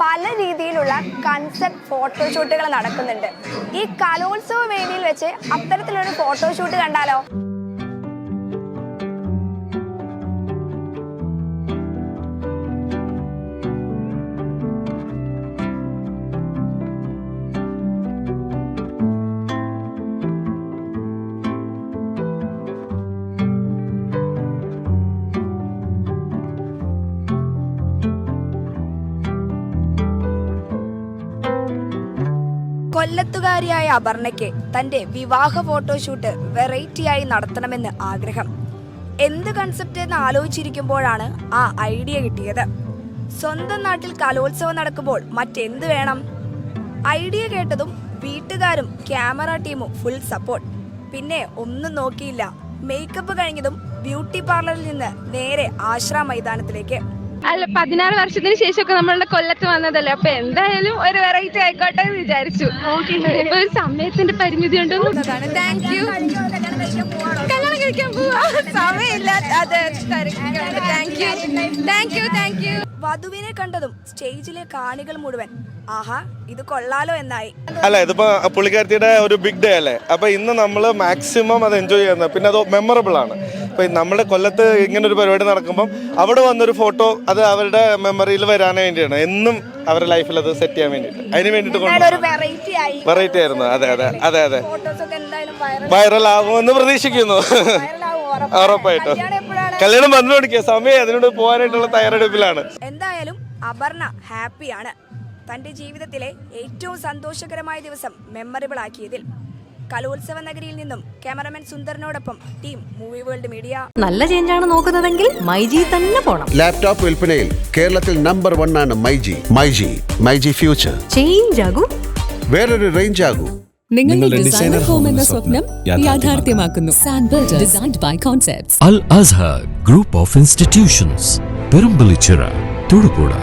പല രീതിയിലുള്ള കൺസെപ്റ്റ് ഫോട്ടോഷൂട്ടുകൾ നടക്കുന്നുണ്ട്. ഈ കലോത്സവ വേദിയിൽ വെച്ച് അത്തരത്തിലൊരു ഫോട്ടോഷൂട്ട് കണ്ടാലോ? കൊല്ലത്തുകാരിയായ അപർണയ്ക്ക് തന്റെ വിവാഹ ഫോട്ടോഷൂട്ട് വെറൈറ്റിയായി നടത്തണമെന്ന് ആഗ്രഹം. എന്ത് കൺസെപ്റ്റ് എന്ന് ആലോചിച്ചിരിക്കുമ്പോഴാണ് ആ ഐഡിയ കിട്ടിയത്. സ്വന്തം നാട്ടിൽ കലോത്സവം നടക്കുമ്പോൾ മറ്റെന്ത് വേണം? ഐഡിയ കേട്ടതും വീട്ടുകാരും ക്യാമറ ടീമും ഫുൾ സപ്പോർട്ട്. പിന്നെ ഒന്നും നോക്കിയില്ല, മേക്കപ്പ് കഴിഞ്ഞതും ബ്യൂട്ടി പാർലറിൽ നിന്ന് നേരെ ആശ്രാ മൈതാനത്തിലേക്ക്. അല്ല, 16 വർഷത്തിന് ശേഷമൊക്കെ നമ്മളുടെ കൊല്ലത്ത് വന്നതല്ലേ, അപ്പൊ എന്തായാലും ഒരു വെറൈറ്റി ആയിക്കോട്ടെ എന്ന് വിചാരിച്ചു. ഇപ്പൊ ഒരു സമയത്തിന്റെ പരിമിതി ഉണ്ടെന്ന്. Thank you. കല്യാണം കഴിക്കാൻ പോവാ, സമയമില്ല. Thank you. വധുവിനെ കണ്ടതും സ്റ്റേജിലെ കാണികൾ മുഴുവൻ ആഹാ ഇത് കൊള്ളാലോ എന്നായി. അല്ല, ഇതിപ്പോ പുള്ളിക്കാരത്തിയുടെ ഒരു ബിഗ് ഡേ അല്ലേ, അപ്പൊ ഇന്ന് നമ്മൾ മാക്സിമം അത് എൻജോയ് ചെയ്യുന്നത്. പിന്നെ അത് മെമ്മറബിൾ ആണ്. ഇപ്പൊ നമ്മുടെ കൊല്ലത്ത് ഇങ്ങനെ ഒരു പരിപാടി നടക്കുമ്പോൾ അവിടെ വന്നൊരു ഫോട്ടോ അത് അവരുടെ മെമ്മറിയിൽ വരാൻ വേണ്ടിയാണ്, എന്നും അവരുടെ ലൈഫിൽ അത് സെറ്റ് ചെയ്യാൻ വേണ്ടിയിട്ട്, അതിന് വേണ്ടിട്ട് വെറൈറ്റി ആയിരുന്നു. അതെ അതെ അതെ അതെ, വൈറൽ ആകുമെന്ന് പ്രതീക്ഷിക്കുന്നു. ഉറപ്പായിട്ടും കല്യാണം വന്നുകൊടുക്കുക സമയം അതിനോട് പോകാനായിട്ടുള്ള തയ്യാറെടുപ്പിലാണ്. എന്തായാലും അപർണ ഹാപ്പിയാണ്. തന്റെ ജീവിതത്തിലെ ഏറ്റവും സന്തോഷകരമായ ദിവസം മെമ്മറബിൾ ആക്കിയതിൽ. കലോത്സവ നഗരിയിൽ നിന്നും ക്യാമറമാൻ സുന്ദറിനോടൊപ്പം ടീം മൂവി വേൾഡ് മീഡിയ. നല്ല ചേഞ്ചാണ് നോക്കുന്നതെങ്കിൽ മൈജി തന്നെ പോണം. ലാപ്ടോപ്പ് വിൽപ്പനയിൽ കേരളത്തിൽ നമ്പർ 1 ആണ് മൈജി ഫ്യൂച്ചർ. ചേഞ്ച് ആകൂ, വേറൊരു റേഞ്ച് ആകൂ. നിങ്ങളുടെ ഡിസൈനർ ഹോം എന്ന സ്വപ്നം യാഥാർത്ഥ്യമാക്കുന്നു. സാൻബിൾഡ്, designed by concepts. Al Azhar Group of Institutions, Perambalichira, Thudupuzha.